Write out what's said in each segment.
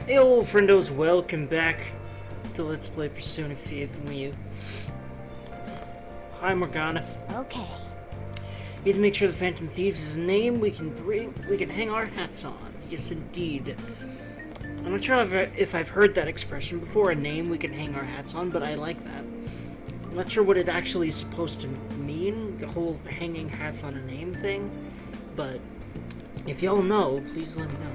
Hey old friendos, welcome back to Let's Play Persona 5 Wii U. Hi Morgana. Okay. Need to make sure the Phantom Thieves is a name we can hang our hats on. Yes indeed. I'm not sure if I've heard that expression before, a name we can hang our hats on, but I like that. I'm not sure what it actually is supposed to mean, the whole hanging hats on a name thing, but if y'all know, please let me know.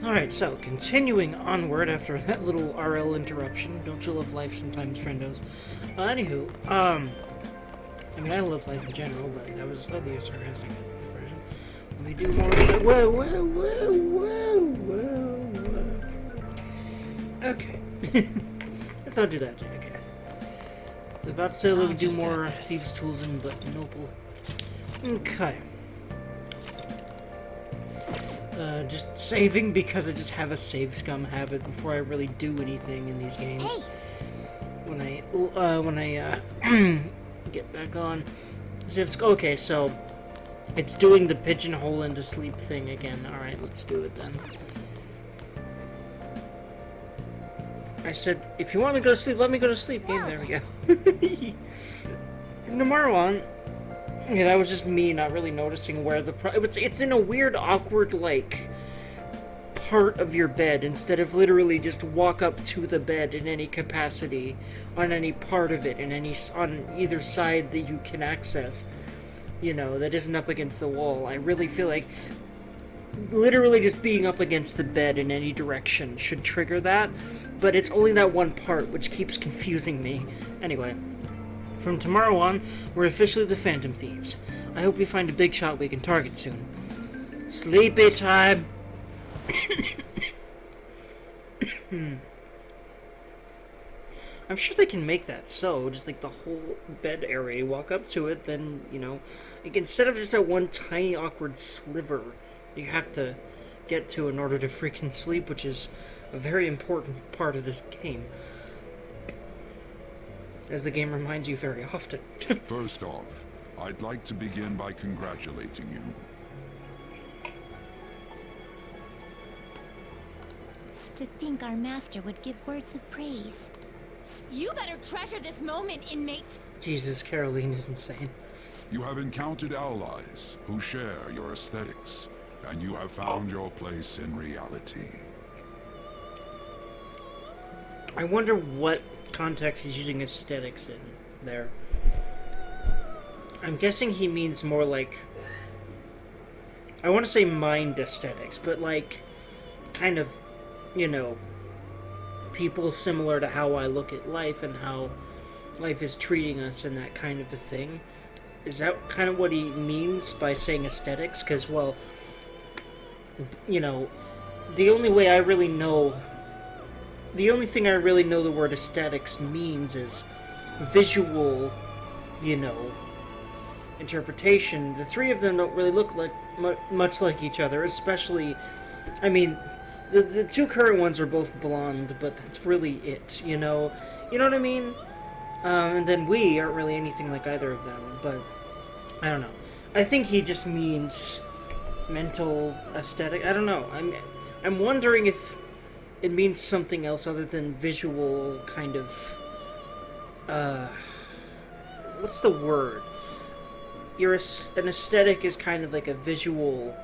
Alright, so, continuing onward after that little RL interruption. Don't you love life sometimes, friendos? Anywho, I mean, I love life in general, but that was slightly a sarcastic version. Let me do more of whoa. Okay. Let's not do that, okay. I was about to say, let me do more Thieves' Tools and but Noble. Okay. Just saving because I just have a save scum habit before I really do anything in these games. Hey. When I get back on. Okay, so it's doing the pigeonhole into sleep thing again. Alright, let's do it then. I said, if you want me to go to sleep, let me go to sleep. Game, there we go. From tomorrow on, yeah, that was just me not really noticing where it's in a weird, awkward, like, part of your bed, instead of literally just walk up to the bed in any capacity, on any part of it, on either side that you can access, you know, that isn't up against the wall. I really feel like literally just being up against the bed in any direction should trigger that, but it's only that one part which keeps confusing me. Anyway. From tomorrow on, we're officially the Phantom Thieves. I hope we find a big shot we can target soon. Sleepy time! I'm sure they can make that so, just like the whole bed area, walk up to it, then, you know, like instead of just that one tiny awkward sliver you have to get to in order to freaking sleep, which is a very important part of this game. As the game reminds you very often. First off, I'd like to begin by congratulating you. To think our master would give words of praise. You better treasure this moment, inmate. Jesus, Caroline is insane. You have encountered allies who share your aesthetics, and you have found your place in reality. I wonder what context he's using aesthetics in there. I'm guessing he means more like, I want to say mind aesthetics, but like kind of, you know, people similar to how I look at life and how life is treating us and that kind of a thing. Is that kind of what he means by saying aesthetics? Because, well, you know, the only thing I really know the word aesthetics means is visual, you know, interpretation. The three of them don't really look like much like each other, especially, I mean, the two current ones are both blonde, but that's really it, you know what I mean? And then we aren't really anything like either of them, but I don't know. I think he just means mental aesthetic. I don't know. I'm wondering if it means something else other than visual kind of, what's the word? An aesthetic is kind of like a visual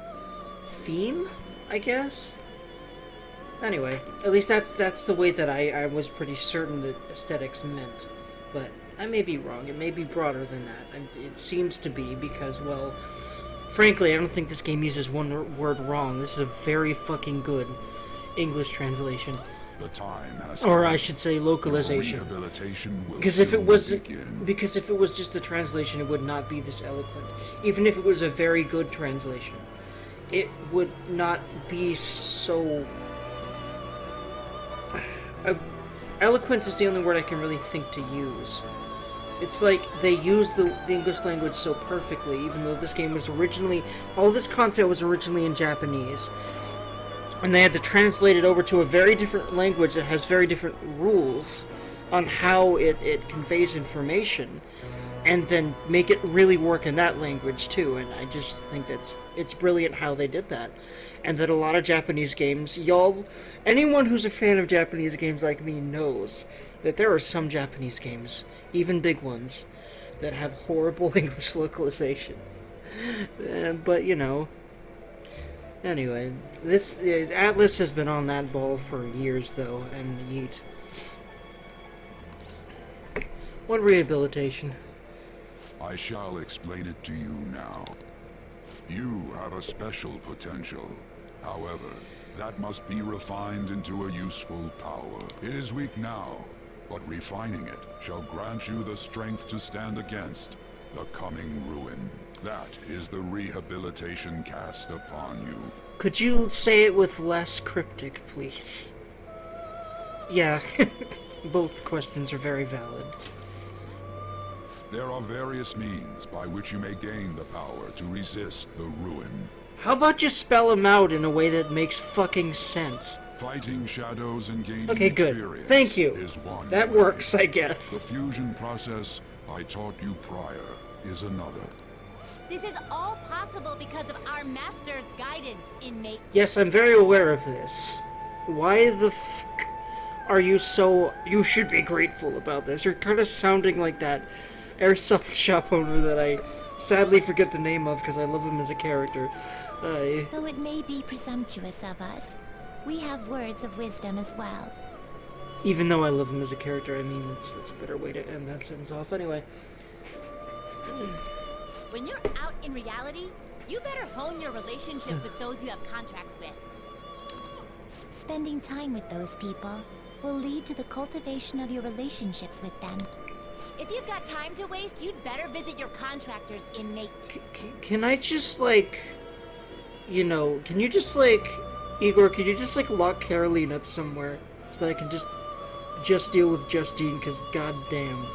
theme, I guess? Anyway, at least that's the way that I was pretty certain that aesthetics meant. But I may be wrong. It may be broader than that. It seems to be because, well, frankly, I don't think this game uses one word wrong. This is a very fucking good English translation. The time has or come. I should say localization. Your rehabilitation will Because if it begin. was just the translation, it would not be this eloquent. Even if it was a very good translation, it would not be so eloquent is the only word I can really think to use. It's like they use the English language so perfectly, even though this game was originally, all this content was originally in Japanese. And they had to translate it over to a very different language that has very different rules on how it conveys information. and then make it really work in that language too. And I just think it's brilliant how they did that, and that a lot of Japanese games, anyone who's a fan of Japanese games like me knows that there are some Japanese games, even big ones, that have horrible English localizations. But anyway, this Atlas has been on that ball for years though, and yeet. What rehabilitation? I shall explain it to you now. You have a special potential. However, that must be refined into a useful power. It is weak now, but refining it shall grant you the strength to stand against the coming ruin. That is the rehabilitation cast upon you. Could you say it with less cryptic, please? Yeah, both questions are very valid. There are various means by which you may gain the power to resist the ruin. How about you spell them out in a way that makes fucking sense? Fighting shadows and gaining Okay, good. experience Thank you. is one That way. works, I The guess. fusion process I taught you prior is another. This is all possible because of our master's guidance, inmate. Yes, I'm very aware of this. Why the fuck are you so... You should be grateful about this. You're kind of sounding like that airsoft shop owner that I sadly forget the name of because I love him as a character. Though it may be presumptuous of us, we have words of wisdom as well. Even though I love him as a character, I mean, that's a better way to end that sentence off. Anyway. When you're out in reality, you better hone your relationships with those you have contracts with. Spending time with those people will lead to the cultivation of your relationships with them. If you've got time to waste, you'd better visit your contractors, inmate. Can I just, like... can you just, like... Igor, can you just, like, lock Caroline up somewhere? So that I can just deal with Justine, because goddamn.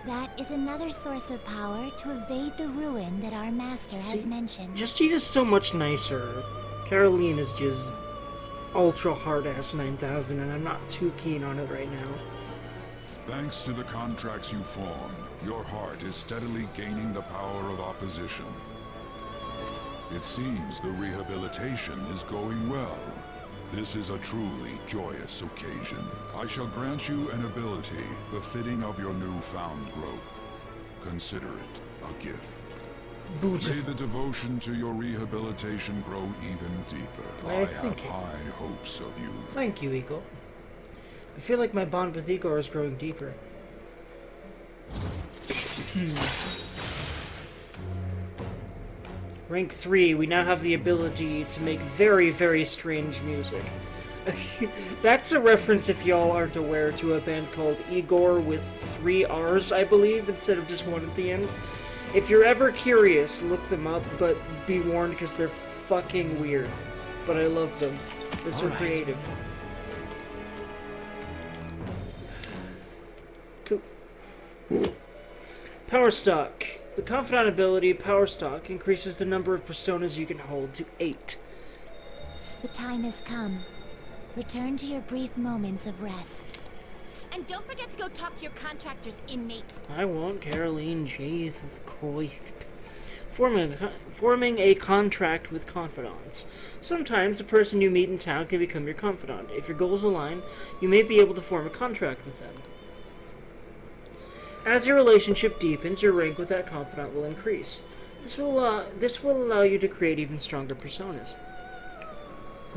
That is another source of power to evade the ruin that our master has mentioned. Justine is so much nicer. Caroline is just ultra hard-ass 9000, and I'm not too keen on it right now. Thanks to the contracts you formed, your heart is steadily gaining the power of opposition. It seems the rehabilitation is going well. This is a truly joyous occasion. I shall grant you an ability befitting of your newfound growth. Consider it a gift. May Beautiful. the devotion to your rehabilitation grow even deeper. Why, I have thank you. high hopes of you. Thank you, Igor. I feel like my bond with Igor is growing deeper. Rank 3, we now have the ability to make very, very strange music. That's a reference, if y'all aren't aware, to a band called Igor with 3 R's, I believe, instead of just 1 at the end. If you're ever curious, look them up, but be warned because they're fucking weird. But I love them. They're so creative. Cool. Power Stock. The Confidant ability, Power Stock, increases the number of personas you can hold to 8. The time has come. Return to your brief moments of rest. And don't forget to go talk to your contractors, inmate. I want Caroline Jesus Christ. Forming a contract with confidants. Sometimes a person you meet in town can become your confidant. If your goals align, you may be able to form a contract with them. As your relationship deepens, your rank with that confidant will increase. This will allow you to create even stronger personas.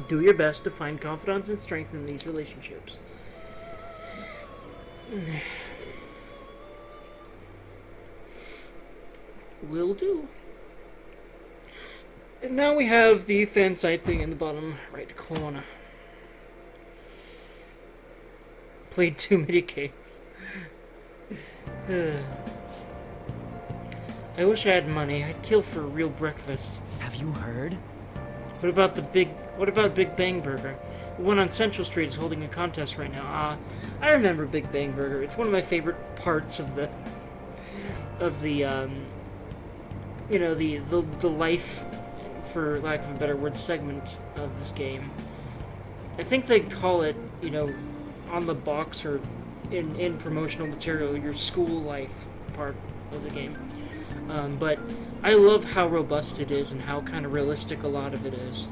Do your best to find confidants and strengthen these relationships. Will do. And now we have the fan site thing in the bottom right corner. Played too many games. I wish I had money. I'd kill for a real breakfast. Have you heard? What about Big Bang Burger? The one on Central Street is holding a contest right now. I remember Big Bang Burger. It's one of my favorite parts of the life, for lack of a better word, segment of this game. I think they call it, on the box or in promotional material, your school life part of the game. But I love how robust it is and how kind of realistic a lot of it is.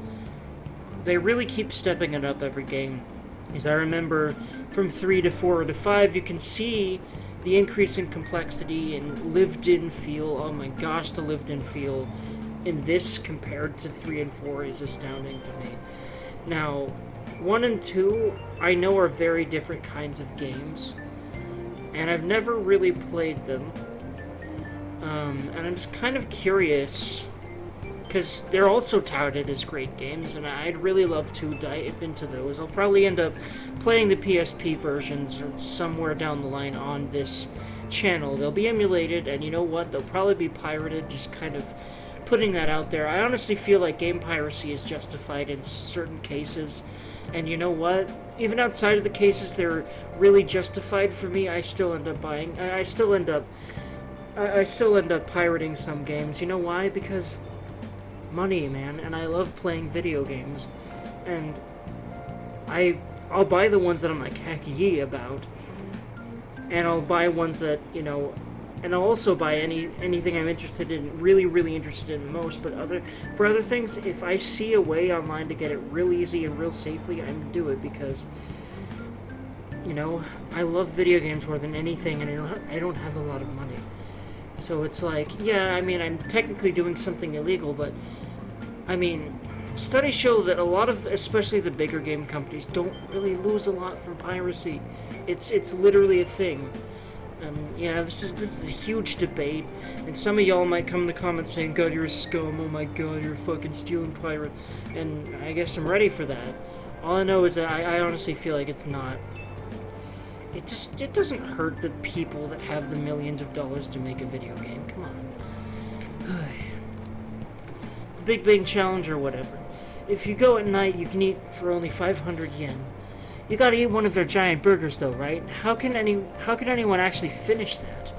They really keep stepping it up every game. As I remember, from 3 to 4 to 5, you can see the increase in complexity and lived-in feel. Oh my gosh, the lived-in feel in this compared to 3 and 4 is astounding to me. Now, 1 and 2, I know are very different kinds of games, and I've never really played them. And I'm just kind of curious, because they're also touted as great games, and I'd really love to dive into those. I'll probably end up playing the PSP versions or somewhere down the line on this channel. They'll be emulated, and you know what? They'll probably be pirated, just kind of putting that out there. I honestly feel like game piracy is justified in certain cases, and you know what? Even outside of the cases they're really justified for me, I still end up buying. I still end up pirating some games. You know why? Because money, man, and I love playing video games, and I'll buy the ones that I'm like heck yeah about, and I'll buy ones that, you know, and I'll also buy anything I'm interested in, really interested in the most. But for other things, if I see a way online to get it real easy and real safely, I'm gonna do it, because, you know, I love video games more than anything, and I don't have a lot of money. So it's like, yeah, I mean, I'm technically doing something illegal, but, I mean, studies show that a lot of, especially the bigger game companies, don't really lose a lot from piracy. It's literally a thing. Yeah, this is a huge debate, and some of y'all might come in the comments saying, God, you're a scum, oh my god, you're a fucking stealing pirate, and I guess I'm ready for that. All I know is that I honestly feel like it's not. It doesn't hurt the people that have the millions of dollars to make a video game. Come on. The Big Bang Challenge or whatever. If you go at night, you can eat for only 500 yen. You gotta eat one of their giant burgers though, right? How can anyone actually finish that?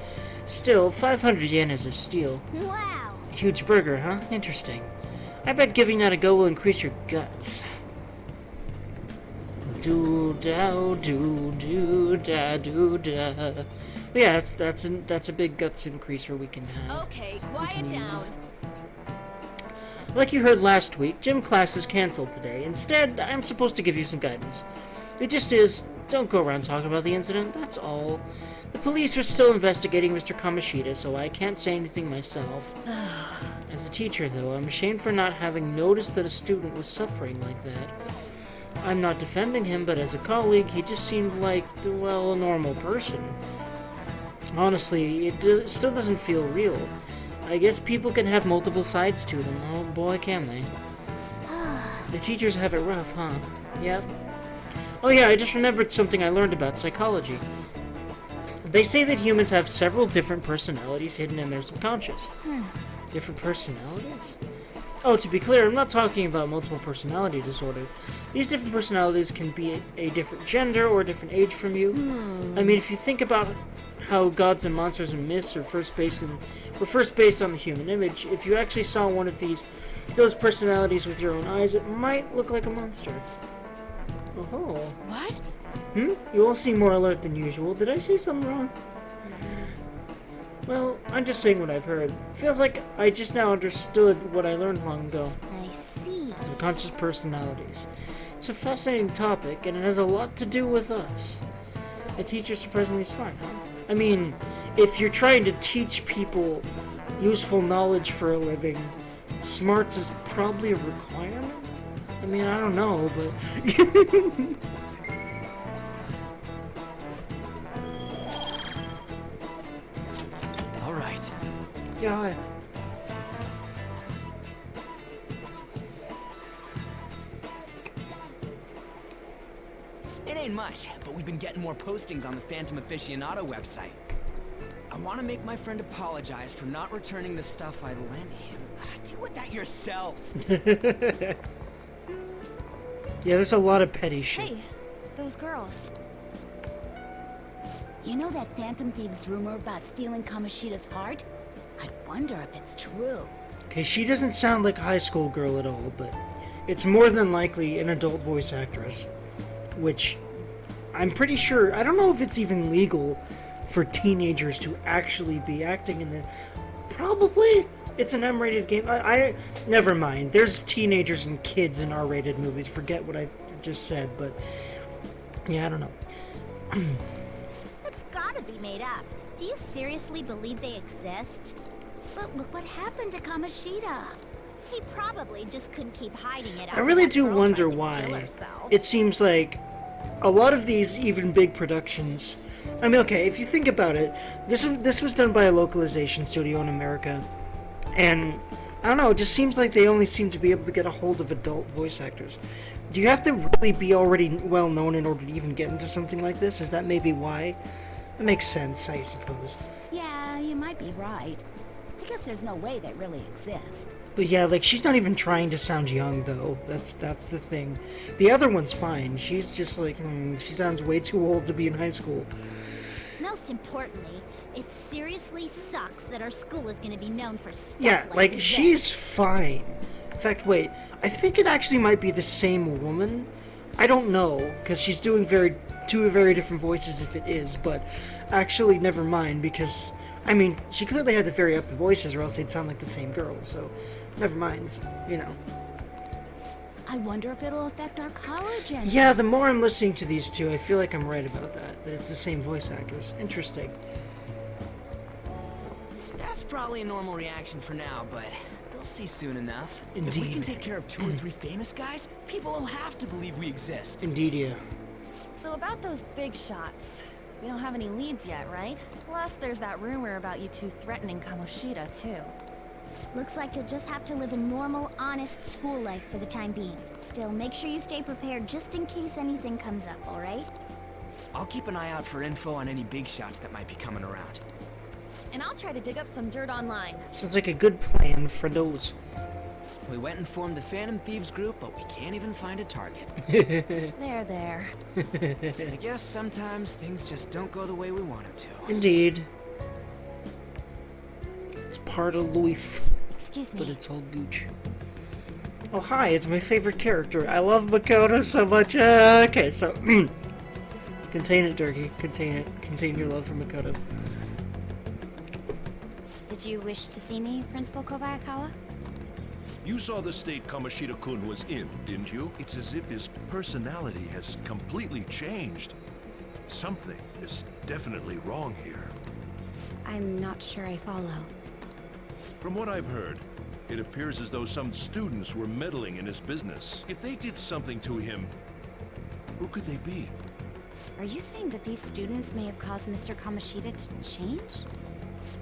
Still, 500 yen is a steal. Wow! A huge burger, huh? Interesting. I bet giving that a go will increase your guts. Do-da, do-da, do-da. But yeah, that's a big guts increaser we can have. Okay, quiet down. Like you heard last week, gym class is cancelled today. Instead, I'm supposed to give you some guidance. It just is, don't go around talking about the incident, that's all. The police are still investigating Mr. Kamishita, so I can't say anything myself. As a teacher, though, I'm ashamed for not having noticed that a student was suffering like that. I'm not defending him, but as a colleague, he just seemed like, well, a normal person. Honestly, it still doesn't feel real. I guess people can have multiple sides to them. Oh boy, can they. The teachers have it rough, huh? Yep. Oh yeah, I just remembered something I learned about psychology. They say that humans have several different personalities hidden in their subconscious. Different personalities? Oh, to be clear, I'm not talking about multiple personality disorder. These different personalities can be a different gender or a different age from you. I mean, if you think about how gods and monsters and myths are first based on the human image, if you actually saw one of those personalities with your own eyes, it might look like a monster. Oh. What? You all seem more alert than usual. Did I say something wrong? Well, I'm just saying what I've heard. Feels like I just now understood what I learned long ago. I see. Subconscious personalities. It's a fascinating topic, and it has a lot to do with us. A teacher's surprisingly smart, huh? I mean, if you're trying to teach people useful knowledge for a living, smarts is probably a requirement? I mean, I don't know, but... Alright. Yeah. It ain't much, but we've been getting more postings on the Phantom Aficionado website. I want to make my friend apologize for not returning the stuff I lent him. Deal with that yourself. Yeah, there's a lot of petty shit. Hey, those girls. You know that Phantom Thieves rumor about stealing Kamishita's heart? I wonder if it's true. Okay, she doesn't sound like a high school girl at all, but it's more than likely an adult voice actress. Which, I'm pretty sure, I don't know if it's even legal for teenagers to actually be acting in the... Probably. It's an M-rated game. I never mind. There's teenagers and kids in R-rated movies. Forget what I just said, but... Yeah, I don't know. It's gotta be made up. Do you seriously believe they exist? But look what happened to Kamoshida. He probably just couldn't keep hiding it. I really do wonder why it seems like a lot of these even big productions... I mean, okay, if you think about it, this was done by a localization studio in America, and I don't know, it just seems like they only seem to be able to get a hold of adult voice actors. Do you have to really be already well known in order to even get into something like this? Is that maybe why? That makes sense, I suppose. Yeah, you might be right. I guess there's no way they really exist. But yeah, like, she's not even trying to sound young, though. That's the thing. The other one's fine. She's just like, she sounds way too old to be in high school. Most importantly, it seriously sucks that our school is gonna be known for stuff Yeah, like, this. she's fine. In fact, wait, I think it actually might be the same woman. I don't know, because she's doing two very different voices if it is, but actually, never mind, because, I mean, she clearly had to vary up the voices or else they'd sound like the same girl, so never mind, you know. I wonder if it'll affect our college entrance. Yeah, the more I'm listening to these two, I feel like I'm right about that it's the same voice actors. Interesting. That's probably a normal reaction for now, but they'll see soon enough. If we Indeed. can take care of 2 or 3 famous guys, people will have to believe we exist. Indeed, yeah. So about those big shots, we don't have any leads yet, right? Plus, there's that rumor about you two threatening Kamoshida, too. Looks like you'll just have to live a normal, honest school life for the time being. Still, make sure you stay prepared just in case anything comes up, alright? I'll keep an eye out for info on any big shots that might be coming around. And I'll try to dig up some dirt online. Sounds like a good plan for those. We went and formed the Phantom Thieves group, but we can't even find a target. There. I guess sometimes things just don't go the way we want them to. Indeed. It's part of life, Excuse but me. it's all gooch. Oh, hi, it's my favorite character. I love Makoto so much. Okay, so... contain it, Durkee. Contain it. Contain your love for Makoto. Did you wish to see me, Principal Kobayakawa? You saw the state Kamoshida-kun was in, didn't you? It's as if his personality has completely changed. Something is definitely wrong here. I'm not sure I follow. From what I've heard, it appears as though some students were meddling in his business. If they did something to him, who could they be? Are you saying that these students may have caused Mr. Kamoshida to change?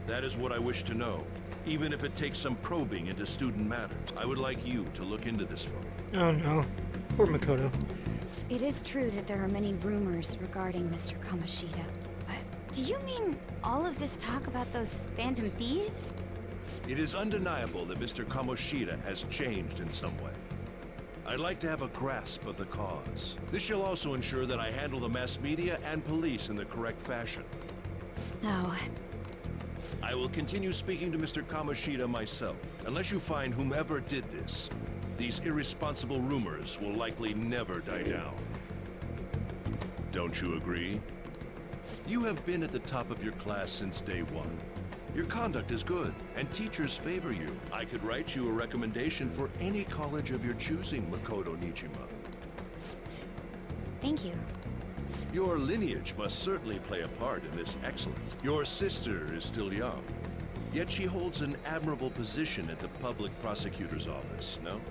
That is what I wish to know. Even if it takes some probing into student matters, I would like you to look into this for me. Oh no. Poor Makoto. It is true that there are many rumors regarding Mr. Kamoshida. But do you mean all of this talk about those phantom thieves? It is undeniable that Mr. Kamoshida has changed in some way. I'd like to have a grasp of the cause. This shall also ensure that I handle the mass media and police in the correct fashion. No. I will continue speaking to Mr. Kamoshida myself. Unless you find whomever did this, these irresponsible rumors will likely never die down. Don't you agree? You have been at the top of your class since day one. Your conduct is good, and teachers favor you. I could write you a recommendation for any college of your choosing, Makoto Nijima. Thank you. Your lineage must certainly play a part in this excellence. Your sister is still young, yet she holds an admirable position at the public prosecutor's office, no?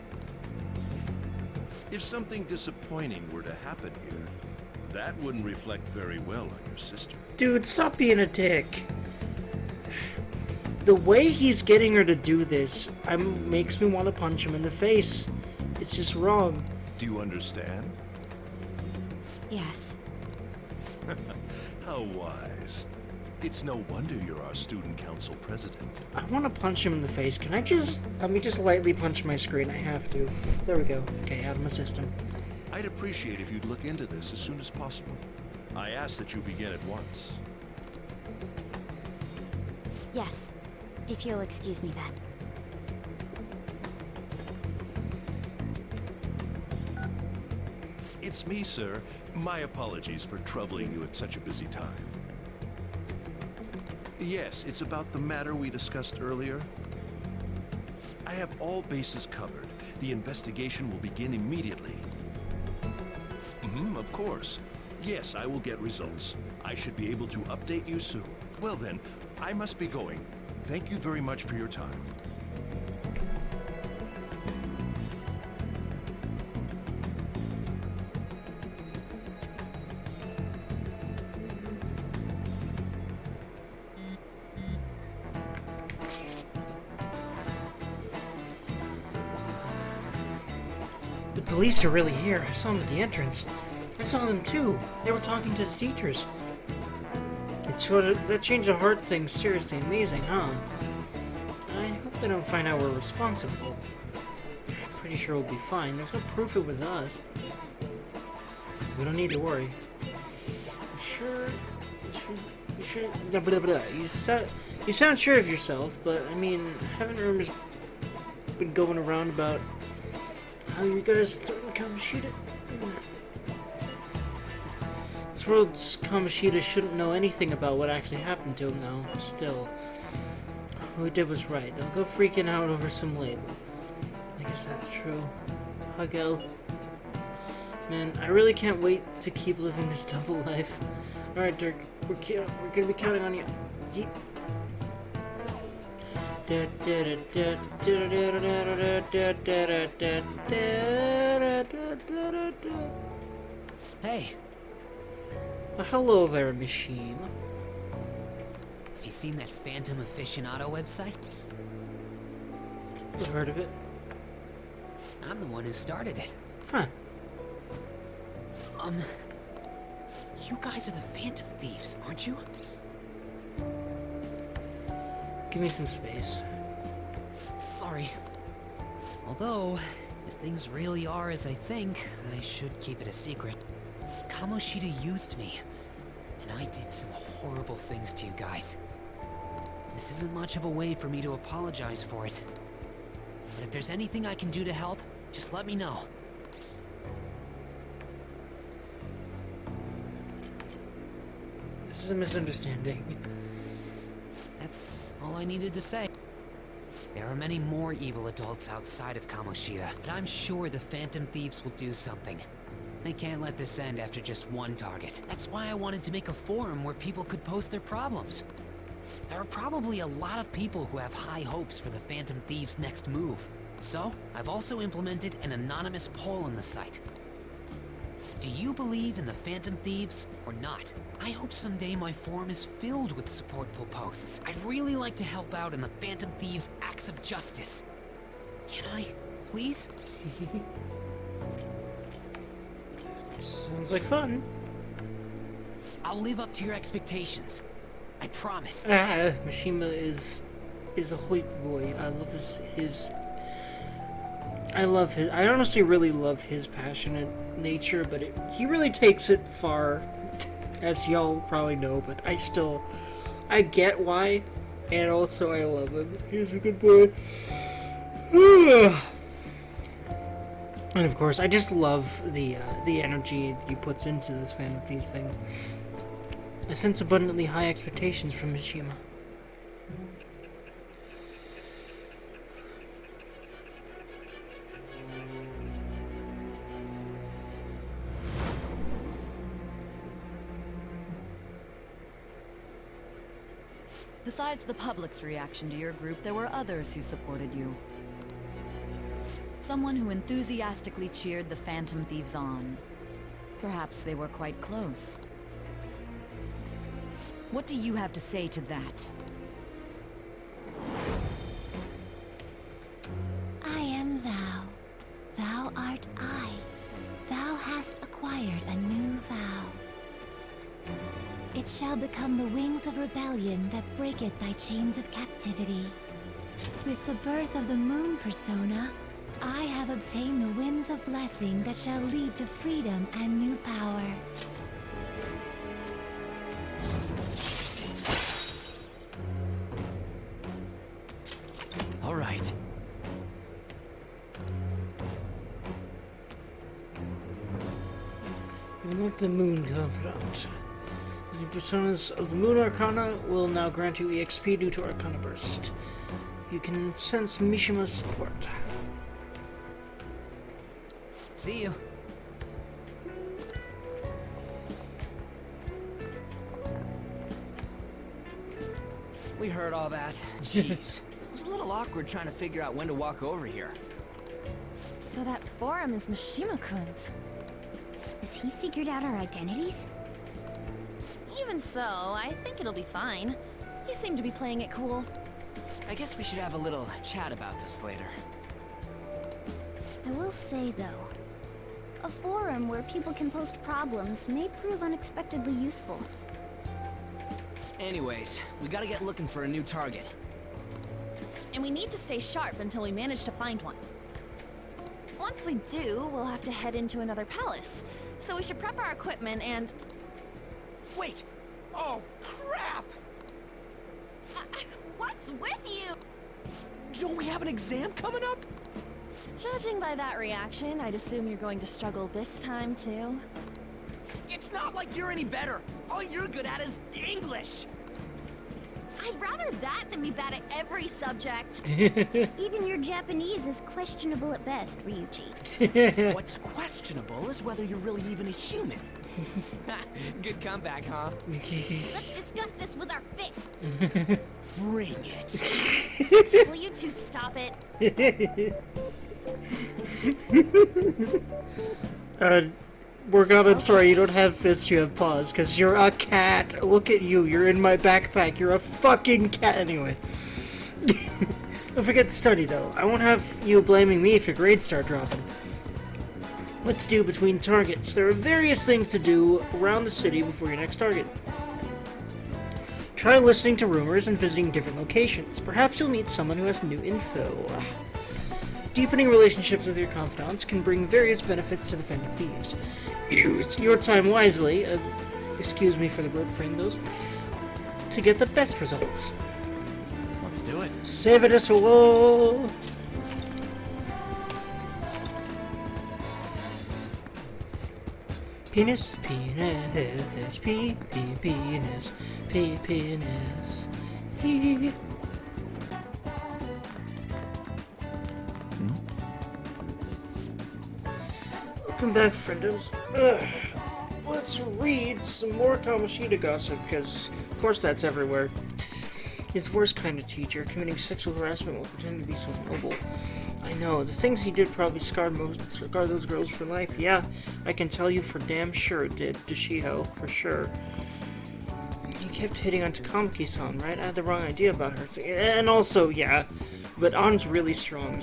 If something disappointing were to happen here, that wouldn't reflect very well on your sister. Dude, stop being a dick. The way he's getting her to do this makes me want to punch him in the face. It's just wrong. Do you understand? Yes. How wise. It's no wonder you're our student council president. I want to punch him in the face. Can I just... Let me just lightly punch my screen. I have to. There we go. Okay, out of my system. I'd appreciate if you'd look into this as soon as possible. I ask that you begin at once. Yes. If you'll excuse me then. It's me, sir. My apologies for troubling you at such a busy time. Yes, it's about the matter we discussed earlier. I have all bases covered. The investigation will begin immediately. Of course. Yes, I will get results. I should be able to update you soon. Well then, I must be going. Thank you very much for your time. The police are really here. I saw them at the entrance. I saw them too. They were talking to the teachers. It's sort of that change of heart thing's seriously amazing, huh? I hope they don't find out we're responsible. I'm pretty sure we'll be fine. There's no proof it was us. We don't need to worry. You sure. You sound sure of yourself, but I mean, haven't rumors been going around about how you guys threatened Kamoshida? This world's Kamoshida shouldn't know anything about what actually happened to him, though. Still, what we did was right. Don't go freaking out over some label. I guess that's true. Hugel. Man, I really can't wait to keep living this double life. Alright, Dirk, we're gonna be counting on you. Yeet. Hey, Hello there, Machine. have you seen that Phantom Aficionado website? I've heard of it. I'm the one who started it. Huh. You guys are the Phantom Thieves, aren't you? Give me some space. Sorry. Although, if things really are as I think, I should keep it a secret. Kamoshida used me, and I did some horrible things to you guys. This isn't much of a way for me to apologize for it. But if there's anything I can do to help, just let me know. This is a misunderstanding. That's all I needed to say. There are many more evil adults outside of Kamoshida, but I'm sure the Phantom Thieves will do something. They can't let this end after just one target. That's why I wanted to make a forum where people could post their problems. There are probably a lot of people who have high hopes for the Phantom Thieves' next move. So, I've also implemented an anonymous poll on the site. Do you believe in the Phantom Thieves or not? I hope someday my forum is filled with supportful posts. I'd really like to help out in the Phantom Thieves' acts of justice. Can I, please? Sounds like fun. I'll live up to your expectations. I promise. Mishima is a hoip boy. I love his I honestly really love his passionate nature, but he really takes it far, as y'all probably know, but I get why, and also I love him. He's a good boy. And of course, I just love the energy he puts into this Phantom Thieves thing. I sense abundantly high expectations from Mishima. Besides the public's reaction to your group, there were others who supported you. Someone who enthusiastically cheered the Phantom Thieves on. Perhaps they were quite close. What do you have to say to that? I am thou. Thou art I. Thou hast acquired a new vow. It shall become the wings of rebellion that breaketh thy chains of captivity. With the birth of the moon persona, I have obtained the winds of blessing that shall lead to freedom and new power. All right. Where did the moon come from? The personas of the Moon Arcana will now grant you EXP due to Arcana Burst. You can sense Mishima's support. See you. We heard all that. Jeez. It was a little awkward trying to figure out when to walk over here. So that forum is Mishima-kun's. Has he figured out our identities? Even so, I think it'll be fine. He seemed to be playing it cool. I guess we should have a little chat about this later. I will say, though, a forum where people can post problems may prove unexpectedly useful. Anyways, we gotta get looking for a new target. And we need to stay sharp until we manage to find one. Once we do, we'll have to head into another palace. So we should prep our equipment and... Wait! Oh, crap! What's with you? Don't we have an exam coming up? Judging by that reaction, I'd assume you're going to struggle this time, too. It's not like you're any better. All you're good at is English. I'd rather that than be bad at every subject. Even your Japanese is questionable at best, Ryuji. What's questionable is whether you're really even a human. Good comeback, huh? Let's discuss this with our fists. Bring it. Will you two stop it? I'm sorry, you don't have fists, you have paws, because you're a cat. Look at you, you're in my backpack, you're a fucking cat. Anyway. Don't forget to study, though. I won't have you blaming me if your grades start dropping. What to do between targets? There are various things to do around the city before your next target. Try listening to rumors and visiting different locations. Perhaps you'll meet someone who has new info. Deepening relationships with your confidants can bring various benefits to the Phantom Thieves. Use your time wisely, excuse me for the word friendos, to get the best results. Let's do it. Save it as a wall. Penis, penis, penis, penis, he. Welcome back, friendos. Let's read some more Kamoshida gossip, because, of course, that's everywhere. His worst kind of teacher, committing sexual harassment while pretending to be so noble. I know, the things he did probably scarred those girls for life. Yeah, I can tell you for damn sure it did, to Shiho, for sure. He kept hitting on Takamaki-san, right? I had the wrong idea about her. And also, yeah, but An's really strong.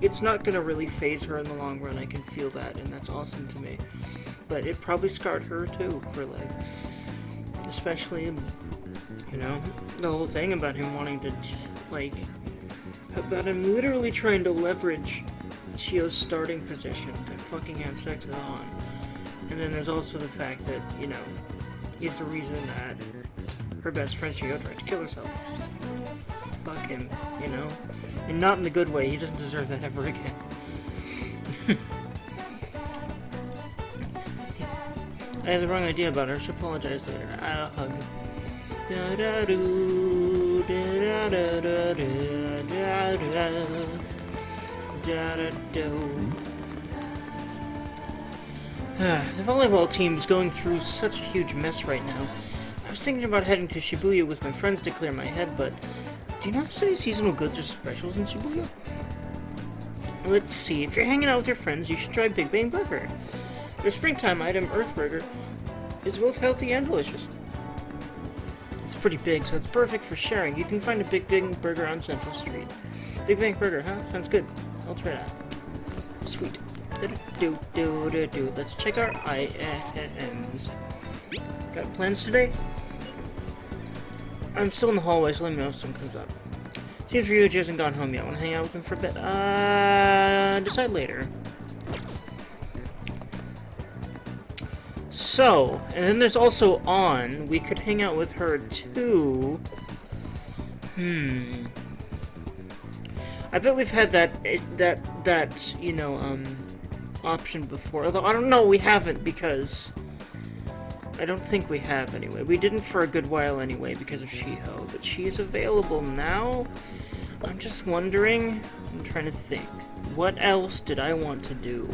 It's not gonna really phase her in the long run, I can feel that, and that's awesome to me. But it probably scarred her too, for life. Especially, you know, the whole thing about him wanting to, like, about him literally trying to leverage Chio's starting position to fucking have sex with An. And then there's also the fact that, you know, he's the reason that her best friend Chio tried to kill herself. It's just, fuck him, you know? And not in the good way, he doesn't deserve that ever again. I had the wrong idea about her, I should apologize later. I'll hug. Da-da-doo, da-da-da-da-da, da-da-da-do. The volleyball team is going through such a huge mess right now. I was thinking about heading to Shibuya with my friends to clear my head, but do you know if there's any seasonal goods or specials in Shibuya? Let's see, if you're hanging out with your friends, you should try Big Bang Burger. Their springtime item, Earth Burger, is both healthy and delicious. It's pretty big, so it's perfect for sharing. You can find a Big Bang Burger on Central Street. Big Bang Burger, huh? Sounds good. I'll try that. Sweet. Let's check our items. Got plans today? I'm still in the hallway, so let me know if something comes up. Seems Ryuji hasn't gone home yet. Want to hang out with him for a bit? Decide later. So, and then there's also An. We could hang out with her too. I bet we've had that you know, option before. Although I don't know, we haven't, because I don't think we have anyway. We didn't for a good while anyway because of Shiho, but she is available now. I'm just wondering, I'm trying to think, what else did I want to do?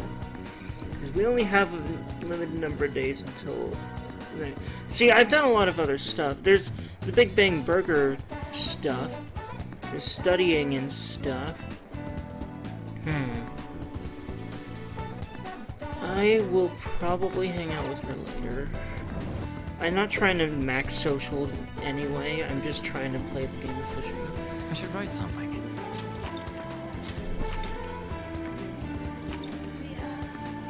Because we only have a limited number of days until... See, I've done a lot of other stuff. There's the Big Bang Burger stuff. There's studying and stuff. I will probably hang out with her later. I'm not trying to max social anyway, I'm just trying to play the game efficiently. I should write something.